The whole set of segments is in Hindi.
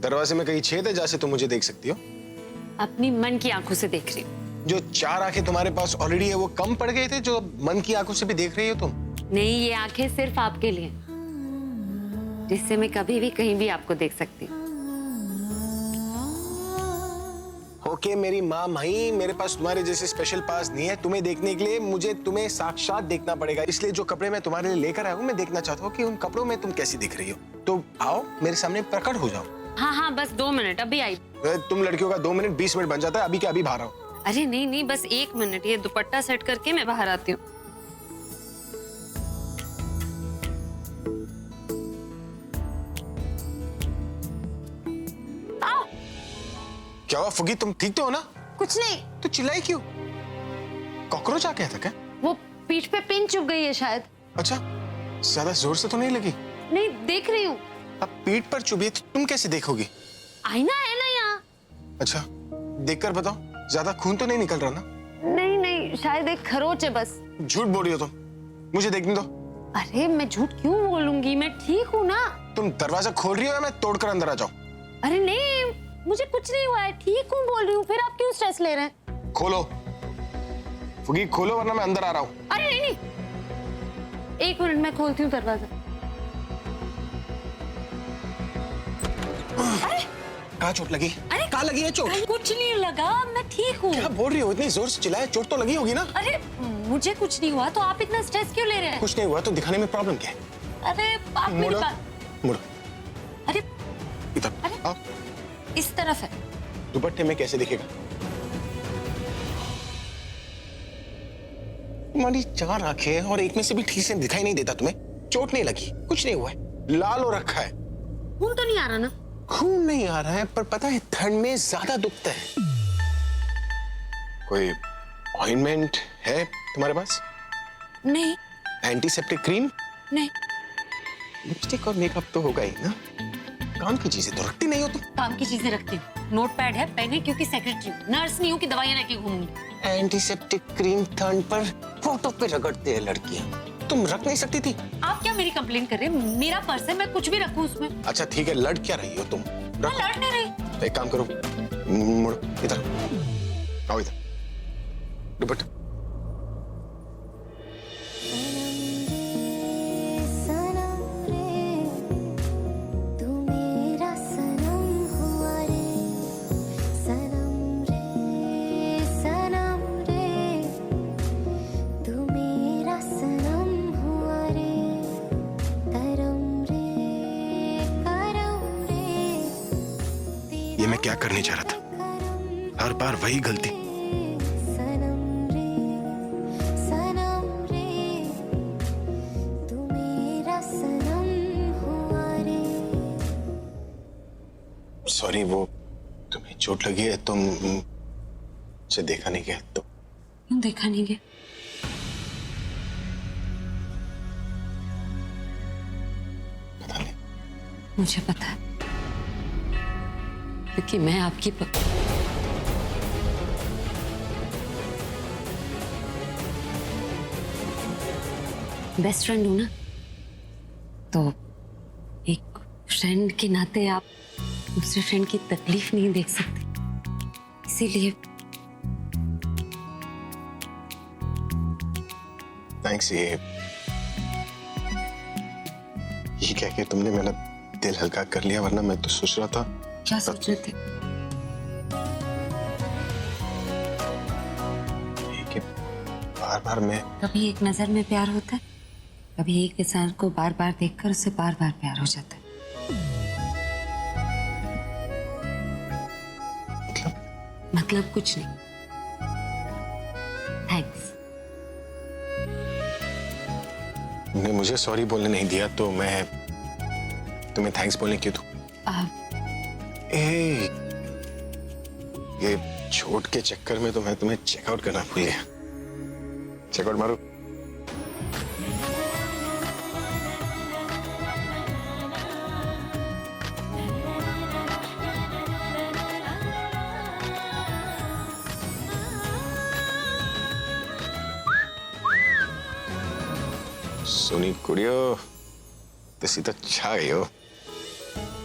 दरवाजे में कहीं छेद है जहाँ से तुम मुझे देख सकती हो? अपनी मन की आंखों से देख रही हूँ। जो 4 आंखें तुम्हारे पास ऑलरेडी है वो कम पड़ गए थे जो मन की आंखों से भी देख रही हो तुम? नहीं, ये आंखें सिर्फ आपके लिए, जिससे मैं कभी भी कहीं भी आपको देख सकती हूँ। ओके मेरी माँ माही, मेरे पास तुम्हारे जैसे स्पेशल पास नहीं है। तुम्हें देखने के लिए मुझे तुम्हें साक्षात देखना पड़ेगा। इसलिए जो कपड़े मैं तुम्हारे लिए लेकर आया हूँ, मैं देखना चाहता हूँ कि उन कपड़ों में तुम कैसी दिख रही हो। तो आओ मेरे सामने प्रकट हो जाओ। हाँ हाँ, बस 2 मिनट, अभी आई। तुम लड़कियों का 2 मिनट 20 मिनट बन जाता है। अभी के अभी बाहर आओ। अरे नहीं नहीं, बस 1 मिनट, ये दुपट्टा सेट करके मैं बाहर आती हूँ। क्या हुआ फुगी, तुम ठीक तो हो ना? कुछ नहीं। तो चिल्लाई क्यों? कॉकरोच आ गया था क्या? वो पीठ पे पिन चुभ गई है शायद। अच्छा, ज्यादा जोर से तो नहीं लगी? नहीं, देख रही हूँ। अब पीठ पर चुभी तो तुम कैसे देखोगी? आईना है ना यहाँ। अच्छा, देखकर बताओ, ज्यादा खून तो नहीं निकल रहा ना? नहीं नहीं, शायद एक खरोच है बस। झूठ बोल रही हो तुम, मुझे देखने दो। अरे मैं झूठ क्यों बोलूंगी, मैं ठीक हूँ ना। तुम दरवाजा खोल रही हो या मैं तोड़कर अंदर आ जाऊं? अरे नहीं, मुझे कुछ नहीं हुआ है, ठीक हूँ बोल रही हूँ। फिर आप क्यों स्ट्रेस ले रहे हैं? खोलो फुगी, खोलो वरना मैं अंदर आ रहा हूँ। अरे नहीं नहीं, 1 मिनट मैं खोलती हूँ दरवाजा। अरे कहाँ चोट लगी? अरे कहाँ लगी है चोट? कुछ नहीं लगा, मैं ठीक हूँ। क्या बोल रही हो? इतनी जोर से चिल्लाए, चोट तो लगी होगी ना? अरे मुझे कुछ नहीं हुआ तो आप इतना स्ट्रेस क्यों ले रहे हैं? कुछ नहीं हुआ तो दिखाने में प्रॉब्लम क्या है? अरे आप मेरी मुड़ो, बात। मुड़ो अरे इधर अरे आओ। इस तरफ है। दुपट्टे में कैसे दिखेगा? तुम्हारी 4 आंखें हैं और एक में से भी ठीक से दिखाई नहीं देता तुम्हें? चोट नहीं लगी, कुछ नहीं हुआ है, लाल हो रखा है। खून तो नहीं आ रहा ना? खून नहीं आ रहा है, पर पता है ठंड में ज्यादा दुखता है। कोई ऑइंटमेंट है तुम्हारे पास? नहीं एंटीसेप्टिक क्रीम? नहीं। लिपस्टिक और मेकअप तो होगा ही ना? काम की चीजें तो रखती नहीं हो तुम? काम की चीजें रखती हूँ, नोटपैड है, पेन है, क्योंकि सेक्रेटरी हूँ, नर्स नहीं हूँ कि दवाइयाँ लेके घूमूंगी। एंटीसेप्टिक क्रीम ठंड पर फोटो पे रगड़ते हैं लड़कियां, तुम रख नहीं सकती थी? आप क्या मेरी कंप्लेन कर रहे हैं? मेरा पर्स है, मैं कुछ भी रखूँ उसमें। अच्छा ठीक है, लड़ क्या रही हो तुम? मैं लड़ नहीं रही। एक काम करो, मुड़ो इधर, आओ इधर, दुपट्टा। ये मैं क्या करने जा रहा था? हर बार वही गलती। सॉरी, वो तुम्हें चोट लगी है, तुम मुझे देखा नहीं गया तो? क्यों देखा नहीं गया? पता नहीं। मुझे पता है, क्योंकि मैं आपकी बेस्ट फ्रेंड हूं ना, तो एक फ्रेंड के नाते आप दूसरे फ्रेंड की तकलीफ नहीं देख सकते, इसीलिए। थैंक्स। ये कह के तुमने मेरा दिल हल्का कर लिया, वरना मैं तो सोच रहा था। क्या सोच रहे थे? कि बार बार मैं कभी एक नजर में प्यार होता है, कभी एक इंसान को बार बार देखकर उससे बार बार प्यार हो जाता है। मतलब कुछ नहीं। थैंक्स। तुमने मुझे सॉरी बोलने नहीं दिया तो मैं तुम्हें थैंक्स बोलने क्यों दूं? ये चोट के चक्कर में तो मैं तुम्हें चेकआउट करना भूल गया। चेकआउट मारो। सोनी कुड़ियो, तुसी तो छा गई हो।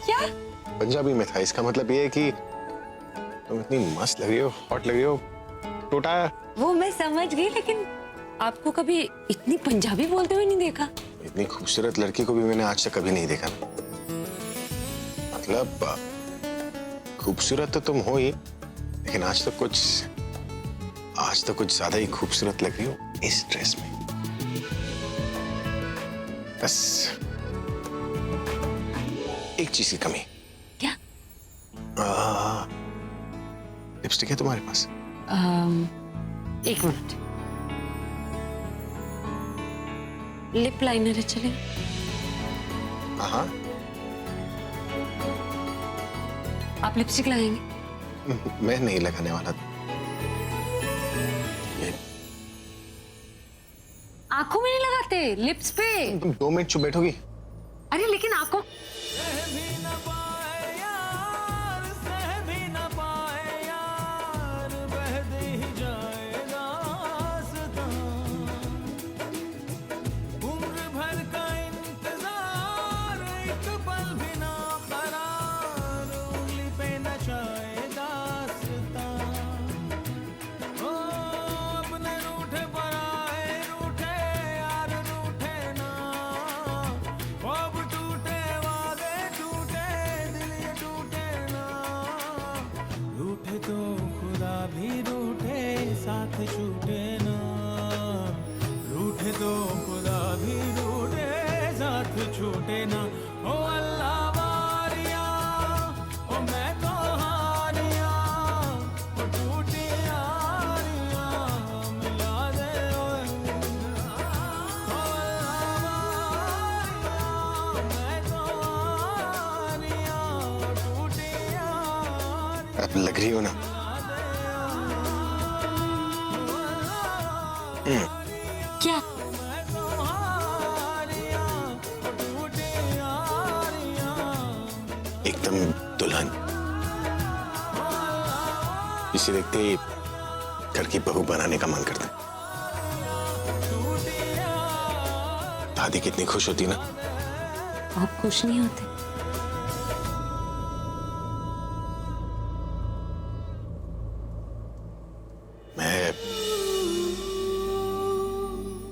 क्या? पंजाबी में था। इसका मतलब ये है कि तुम इतनी मस्त लग रही हो, हॉट लग रही हो। टोटा वो मैं समझ गई, लेकिन आपको कभी इतनी पंजाबी बोलते हुए नहीं देखा। इतनी खूबसूरत लड़की को भी मैंने आज तक कभी नहीं देखा। मतलब खूबसूरत तो तुम हो ही, लेकिन आज तो कुछ ज्यादा ही खूबसूरत लग रही हो इस ड्रेस में। बस एक चीज की कमी। क्या? लिपस्टिक है तुम्हारे पास? एक मिनट। लिप लाइनर है, चले? हाँ। आप लिपस्टिक लगाएंगे? मैं नहीं लगाने वाला। ये आंखों में नहीं लगाते, लिप्स पे। तुम 2 मिनट चुप बैठोगी? अरे लेकिन आंखों। तो खुदा भी रूठे साथ छूटे ना, रूठे तो खुदा भी रूठे साथ छूटे ना। ओ अल्लाह वारिया, ओ मैं तो हारिया, ओ टूटी यारिया मिला दे ओए। ओ अल्लाह वारिया, मैं तो हारिया, टूटी यारिया। अब लग रही हो ना? क्या? एकदम दुल्हन। इसे देखते ही घर की बहू बनाने का मन करता है। दादी कितनी खुश होती ना। आप खुश नहीं होते?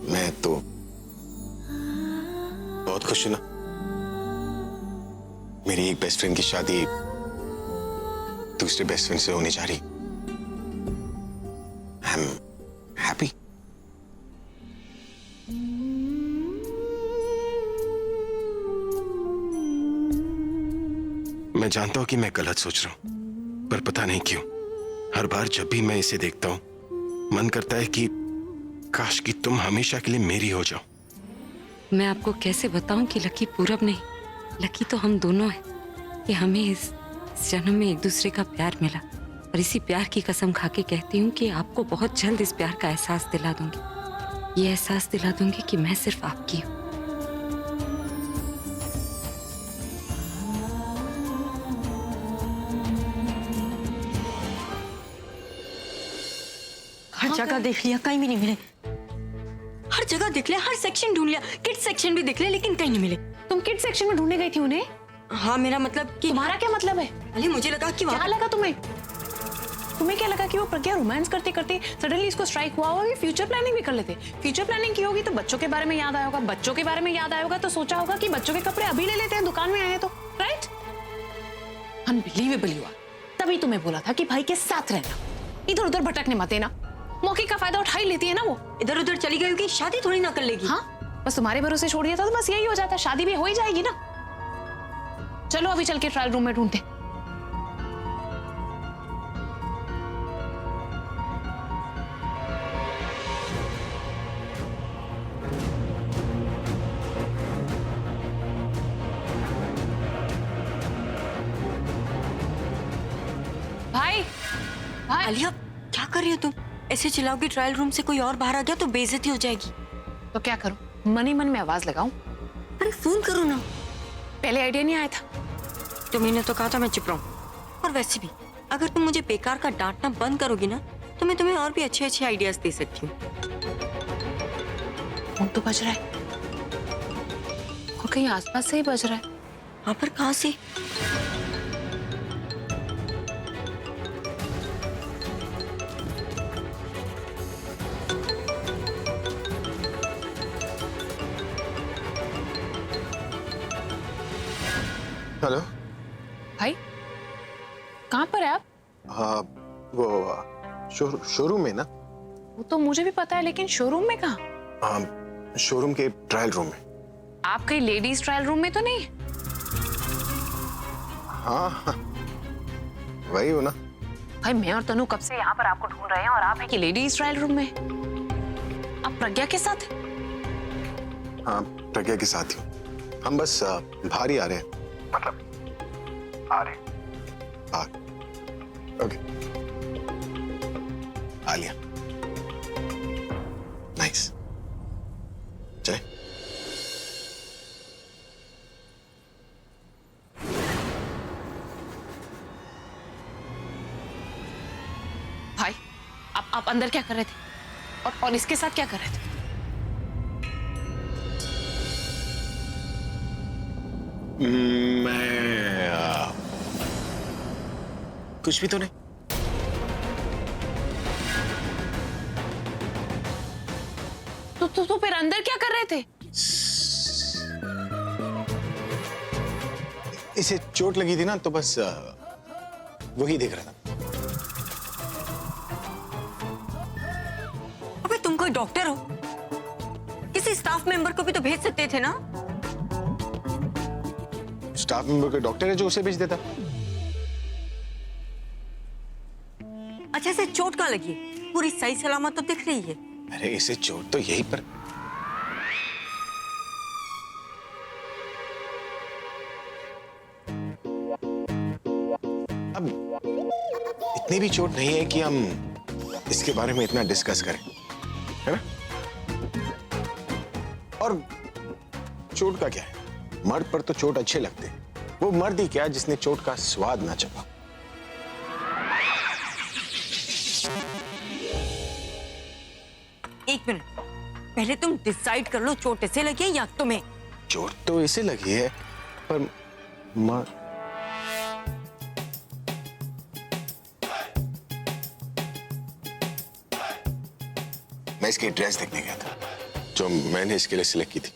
मैं तो बहुत खुश हूं ना। मेरी एक बेस्ट फ्रेंड की शादी दूसरे बेस्ट फ्रेंड से होने जा रही। I am happy. मैं जानता हूं कि मैं गलत सोच रहा हूं, पर पता नहीं क्यों हर बार जब भी मैं इसे देखता हूं मन करता है कि काश कि तुम हमेशा के लिए मेरी हो जाओ। मैं आपको कैसे बताऊं कि लकी पूरब नहीं, लकी तो हम दोनों हैं कि हमें इस जन्म में एक दूसरे का प्यार मिला। और इसी प्यार की कसम खा के कहती हूँ कि आपको बहुत जल्द इस प्यार का एहसास दिला दूंगी। ये एहसास दिला दूंगी कि मैं सिर्फ आपकी हूँ। हर जगह देख लिया, कहीं भी नहीं मिले। हर जगह देख लिया, हर सेक्शन ढूंढ लिया, किड्स सेक्शन भी देख लिया, लेकिन कहीं नहीं मिले। तुम किड्स सेक्शन में ढूंढने गई थी उन्हें? हाँ, मेरा मतलब कि तुम्हारा क्या मतलब है? अरे मुझे लगा कि क्या वहाँ लगा तुम्हें? तुम्हें क्या लगा कि वो प्रज्ञा रोमांस करते करते सडनली इसको स्ट्राइक हुआ होगा? फ्यूचर प्लानिंग भी कर लेते। फ्यूचर प्लानिंग की होगी तो बच्चों के बारे में याद आया होगा, बच्चों के बारे में याद आया होगा तो सोचा होगा कि बच्चों के कपड़े अभी ले लेते हैं, दुकान में आए तो, राइट? अनबिलीवेबल हुआ। तभी तुम्हें बोला था कि भाई के साथ रहना, इधर उधर भटकने मत देना। मौके का फायदा उठा ही लेती है ना वो। इधर उधर चली गई होगी, शादी थोड़ी ना कर लेगी। हाँ, बस तुम्हारे भरोसे छोड़ दिया था तो बस यही हो जाता, शादी भी हो ही जाएगी ना। चलो अभी चल के ट्रायल रूम में ढूंढते। भाई, भाई, आलिया, क्या कर रही हो तुम? ऐसे चिल्लाओगी ट्रायल रूम से कोई और बाहर आ गया तो बेइज्जती हो जाएगी। तो क्या करूं? मन ही मन में आवाज लगाऊं? अरे फोन करो ना। पहले आइडिया नहीं आया था। तुमने तो कहा था मैं चुप रहूं। और वैसे भी अगर तुम मुझे बेकार का डांटना बंद करोगी ना तो मैं तुम्हें और भी अच्छे अच्छे आइडियाज दे सकती हूँ। फोन तो बज रहा है और कहीं आसपास से ही बज रहा है। हाँ, पर कहाँ से? हेलो। भाई कहाँ पर है आप? हाँ, वो शोरूम में ना। वो तो मुझे भी पता है, लेकिन शोरूम में कहाँ? हाँ, शोरूम के ट्रायल रूम में। आप कहीं लेडीज ट्रायल रूम में तो नहीं? हाँ हाँ, वही हो ना। भाई मैं और तनु कब से यहाँ पर आपको ढूंढ रहे हैं और आप है कि लेडीज ट्रायल रूम में? आप प्रज्ञा के साथ? हाँ, प्रज्ञा के साथ ही। हम बस बाहर ही आ रहे हैं, मतलब आ रहे हैं। ओके, आ लिया। नाइस। चले। भाई आप अंदर क्या कर रहे थे और इसके साथ क्या कर रहे थे? मैं कुछ भी तो नहीं। तो फिर अंदर क्या कर रहे थे? इसे चोट लगी थी ना, तो बस वही देख रहा था। अबे तुम कोई डॉक्टर हो? किसी स्टाफ मेंबर को भी तो भेज सकते थे ना? स्टाफ मेंबर के डॉक्टर है जो उसे भेज देता। अच्छा, से चोट कहाँ लगी? पूरी सही सलामत तो दिख रही है। अरे इसे चोट तो यही पर। अब इतनी भी चोट नहीं है कि हम इसके बारे में इतना डिस्कस करें, है ना? और चोट का क्या है, मर्द पर तो चोट अच्छे लगते हैं। वो मर्द ही क्या जिसने चोट का स्वाद ना चखा। एक मिनट, पहले तुम डिसाइड कर लो चोट इसे लगी है या तुम्हें। चोट तो इसे लगी है, पर मैं इसकी ड्रेस देखने गया था जो मैंने इसके लिए सिलेक्ट की थी।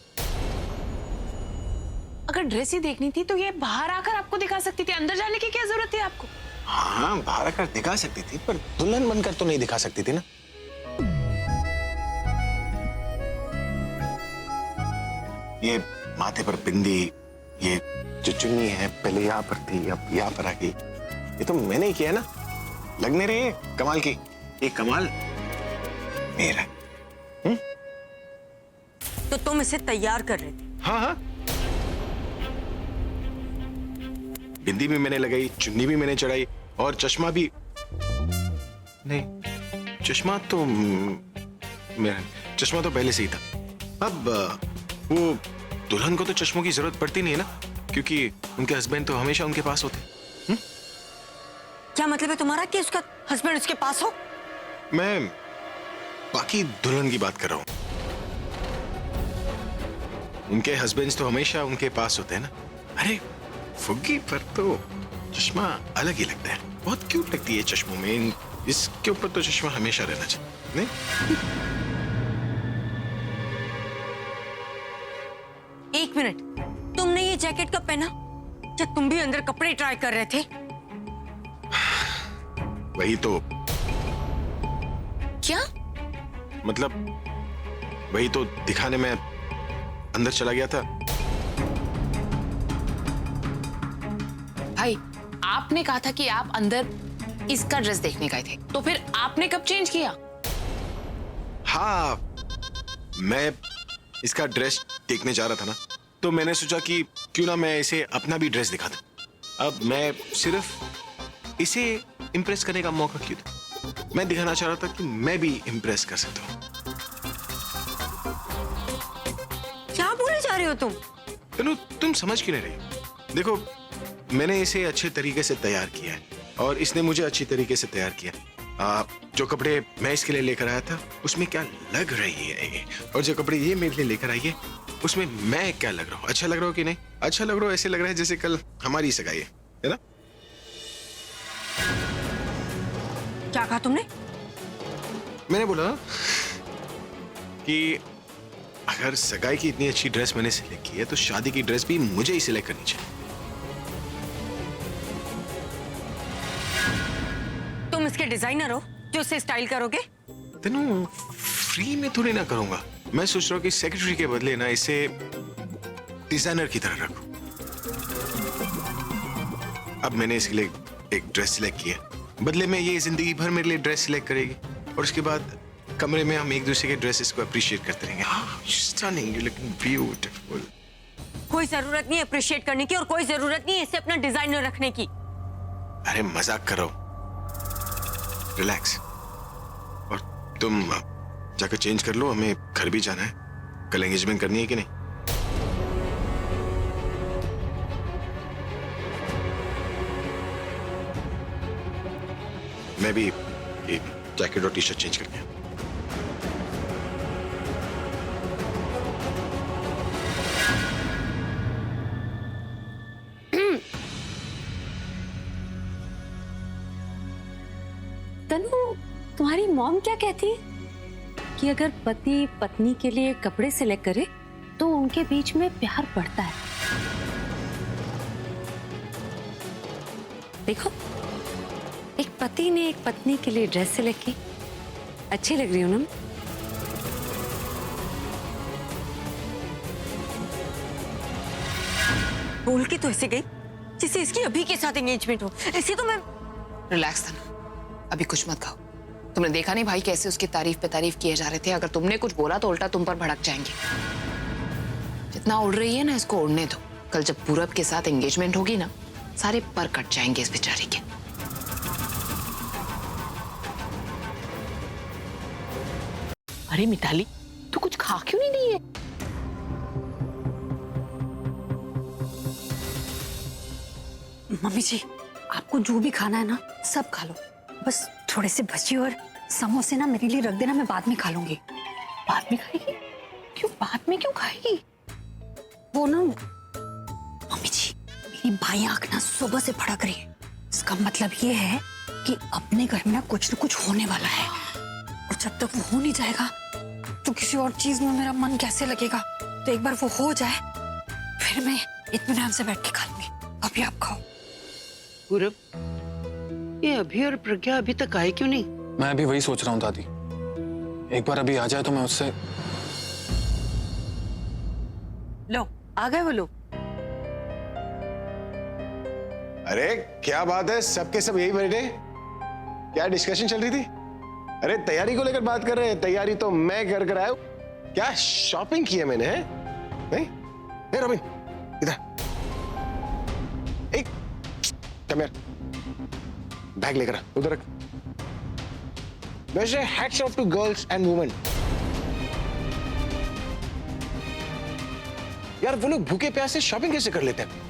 अगर ड्रेस ही देखनी थी तो ये बाहर आकर आपको दिखा सकती थी, अंदर जाने की क्या जरूरत थी आपको? हाँ, बाहर आकर दिखा सकती थी, पर दुल्हन बनकर तो नहीं दिखा सकती थी ना। ये माथे पर बिंदी, ये जो चुन्नी है पहले यहाँ पर थी, अब यहाँ पर आ गई। ये तो मैंने ही किया ना, लगने रहे कमाल की। ये कमाल मेरा। तो तुम इसे तैयार कर रहे थे? हाँ हाँ, बिंदी भी मैंने लगाई, चुन्नी भी मैंने चढ़ाई, और चश्मा भी। नहीं, चश्मा तो मेरा, चश्मा तो पहले से ही था। अब वो दुल्हन को तो चश्मों की जरूरत पड़ती नहीं है ना, क्योंकि उनके हस्बैंड तो हमेशा उनके पास होते। क्या मतलब है तुम्हारा कि उसका हस्बैंड उसके पास हो? मैं बाकी दुल्हन की बात कर रहा हूं। उनके हस्बैंड्स तो हमेशा उनके पास होते हैं ना। अरे फुग्गी पर तो चश्मा अलग ही लगता है, बहुत क्यूट लगती है चश्मों में। इसके ऊपर तो चश्मा हमेशा रहना चाहिए, नहीं? एक मिनट, तुमने ये जैकेट कब पहना? जब तुम भी अंदर कपड़े ट्राई कर रहे थे? वही तो, क्या मतलब वही तो दिखाने में अंदर चला गया था। भाई, आपने कहा था कि आप अंदर इसका ड्रेस देखने गए थे, तो फिर आपने कब चेंज किया? हाँ, मैं इसका ड्रेस देखने जा रहा था ना, तो मैंने सोचा कि क्यों ना मैं इसे अपना भी ड्रेस दिखा दूं। अब मैं सिर्फ इसे इम्प्रेस करने का मौका क्यों दूं? मैं दिखाना चाह रहा था कि मैं भी इम्प्रेस कर सकता हूँ। क्या बोले जा रहे हो तुम? तुम समझ क्यों नहीं रही? देखो, मैंने इसे अच्छे तरीके से तैयार किया है और इसने मुझे अच्छी तरीके से तैयार किया। जो कपड़े मैं इसके लिए लेकर आया था उसमें क्या लग रही है ये, और जो कपड़े ये मेरे लिए लेकर आई है उसमें मैं क्या लग रहा हूँ? अच्छा लग रहा हूँ कि नहीं? अच्छा लग रहा हूँ, ऐसे लग रहा है जैसे कल हमारी सगाई है ना? क्या कहा तुमने? मैंने बोला कि अगर सगाई की इतनी अच्छी ड्रेस मैंने सिलेक्ट की है तो शादी की ड्रेस भी मुझे ही सिलेक्ट करनी चाहिए। तुम इसके डिजाइनर हो जो इसे स्टाइल करोगे? तेनू फ्री में थोड़ी ना करूंगा। मैं सोच रहा हूँ कि सेक्रेटरी के बदले ना इसे डिजाइनर की तरह रखूं। अब मैंने इसके लिए एक ड्रेस सिलेक्ट की है, बदले में ये जिंदगी भर मेरे लिए ड्रेस सिलेक्ट करेगी और उसके बाद कमरे में हम एक दूसरे के ड्रेसेस को अप्रिशिएट करते रहेंगे। Stunning, you looking beautiful. कोई जरूरत नहीं है अप्रिशिएट करने की और कोई जरूरत नहीं है इसे अपना डिजाइनर रखने की। अरे मजाक करो, रिलैक्स। और तुम जाकर चेंज कर लो, हमें घर भी जाना है। कल एंगेजमेंट करनी है कि नहीं? मैं भी जैकेट और टी शर्ट चेंज करके। तनु, तुम्हारी मॉम क्या कहती है कि अगर पति पत्नी के लिए कपड़े सिलेक्ट करे तो उनके बीच में प्यार बढ़ता है। देखो, एक पति ने एक पत्नी के लिए ड्रेस सिलेक्ट की, अच्छी लग रही हो ना? बोल के तो ऐसे गई जिसे इसकी अभी के साथ एंगेजमेंट हो। ऐसे तो मैं रिलैक्स था, अभी कुछ मत खाओ। तुमने देखा नहीं भाई कैसे उसकी तारीफ पे तारीफ किए जा रहे थे? अगर तुमने कुछ बोला तो उल्टा तुम पर भड़क जाएंगे। जितना उड़ रही है ना, इसको उड़ने दो। कल जब पूरब के साथ एंगेजमेंट होगी ना, सारे पर कट जाएंगे इस बेचारी के। अरे मिताली, तू कुछ खा क्यों नहीं रही है? मम्मी जी, आपको जो भी खाना है ना सब खा लो, बस थोड़े से भजी और समोसे ना मेरे लिए रख देना, मैं बाद में खा लूंगी। बाद में खाएगी? क्यों बाद में क्यों खाएगी? वो ना मम्मी जी, मेरी बाई आंख ना सुबह से फड़क रही है। इसका मतलब ये है कि अपने घर में ना कुछ होने वाला है, और जब तक वो हो नहीं जाएगा तो किसी और चीज में मेरा मन कैसे लगेगा? तो एक बार वो हो जाए फिर मैं इत्मीनान से बैठ के खा लूंगी। अभी आप खाओ। पूरब, ये अभी और प्रज्ञा अभी तक आए क्यों नहीं? मैं अभी वही सोच रहा हूँ दादी, एक बार अभी आ जाए तो मैं उससे। लो, आ गए वो लोग। अरे क्या बात है, सबके सब यही बैठे? क्या डिस्कशन चल रही थी? अरे तैयारी को लेकर बात कर रहे हैं। तैयारी तो मैं कर आया हूं। क्या शॉपिंग की है मैंने? है नहीं? हे रॉबिन, इधर एक कम यार, बैग लेकर आ, उधर रख। वैसे hats off to girls and women. यार वो लोग भूखे प्यासे शॉपिंग कैसे कर लेते हैं?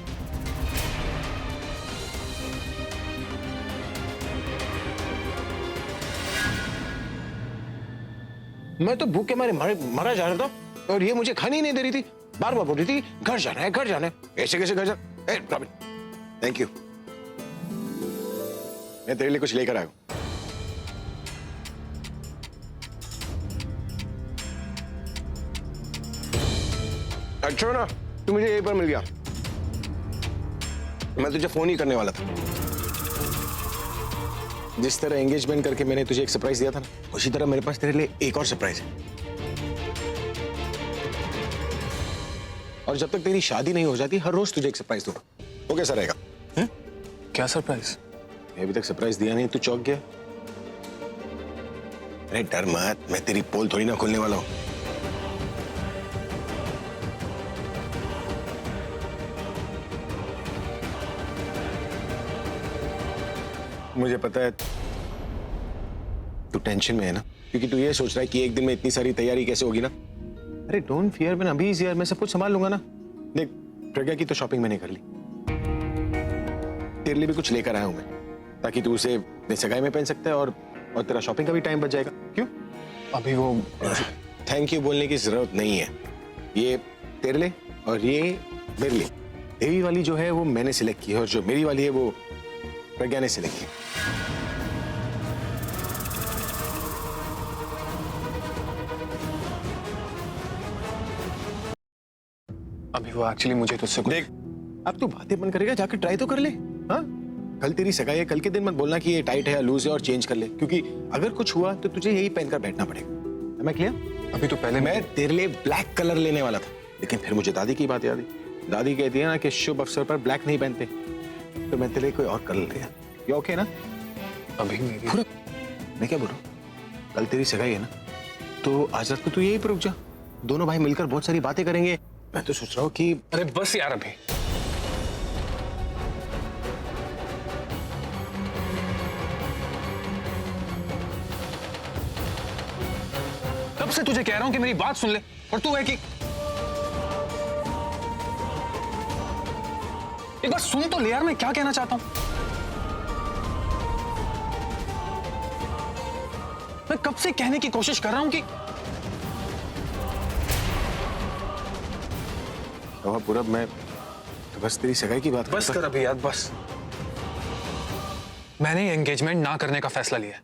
मैं तो भूख के मारे मरा जा रहा था और ये मुझे खाने ही नहीं दे रही थी। बार बार बोल रही थी घर जाना है, घर जाना है। ऐसे कैसे घर जाना? ए रॉबिन, थैंक यू, मैं तेरे लिए कुछ लेकर आया हूं। अच्छा ना, तू मुझे यहीं पर मिल गया। मैं तुझे फोन ही करने वाला था। जिस तरह एंगेजमेंट करके मैंने तुझे एक सरप्राइज दिया था ना, उसी तरह मेरे पास तेरे लिए एक और सरप्राइज है। और जब तक तेरी शादी नहीं हो जाती, हर रोज तुझे एक सरप्राइज दूंगा। वो कैसा रहेगा? है? क्या सरप्राइज? अभी तक सरप्राइज दिया नहीं, तू चौंक गया। अरे डर मत, मैं तेरी पोल थोड़ी ना खोलने वाला हूं। मुझे पता है तू टेंशन में है ना, क्योंकि तू ये सोच रहा है कि एक दिन में इतनी सारी तैयारी कैसे होगी ना। अरे डोंट फियर मैन, अभी यार मैं सब कुछ संभाल लूंगा ना। देख, प्रज्ञा की तो शॉपिंग मैंने कर ली, तेरे लिए भी कुछ लेकर आया हूं मैं, ताकि तू उसे अपने सगाई में पहन सकता है और तेरा शॉपिंग का भी टाइम बच जाएगा। क्यों? अभी वो थैंक यू बोलने की जरूरत नहीं है। ये तेरे लिए और ये मेरे लिए। देवी वाली जो है वो मैंने सिलेक्ट की है और जो मेरी वाली है वो प्रज्ञा ने सिलेक्ट की। अभी वो एक्चुअली मुझे तुझसे देख, अब तू बातें बंद करेगा, जाकर ट्राई तो कर ले। हाँ, कल तेरी सगाई है, कल के दिन मत बोलना कि ये टाइट है या लूज है और चेंज कर ले, क्योंकि अगर कुछ हुआ तो तुझे यही पहनकर बैठना पड़ेगा। मैं क्लियर? अभी तो पहले मैं तेरे लिए ब्लैक कलर लेने वाला था, लेकिन फिर मुझे दादी की बात याद आई। दादी कहती है ना कि शुभ अवसर पर ब्लैक नहीं पहनते, तो मैं तेरे लिए कोई और कलर लिया। ये ओके ना? अभी मेरी पूरा मैं क्या बोल रहा हूँ, कल तेरी सगाई है ना, तो आज रात को तू यही पर रुक जा, दोनों भाई मिलकर बहुत सारी बातें करेंगे। मैं तो सोच रहा हूँ कि अरे बस यार, अभी तब से तुझे कह रहा हूं कि मेरी बात सुन ले, और तू है कि एक बार सुन तो ले यार, मैं क्या कहना चाहता हूं। मैं कब से कहने की कोशिश कर रहा हूं कि पूरा मैं तो बस तेरी सगाई की बात बस कर अभी यार, बस। मैंने एंगेजमेंट ना करने का फैसला लिया है।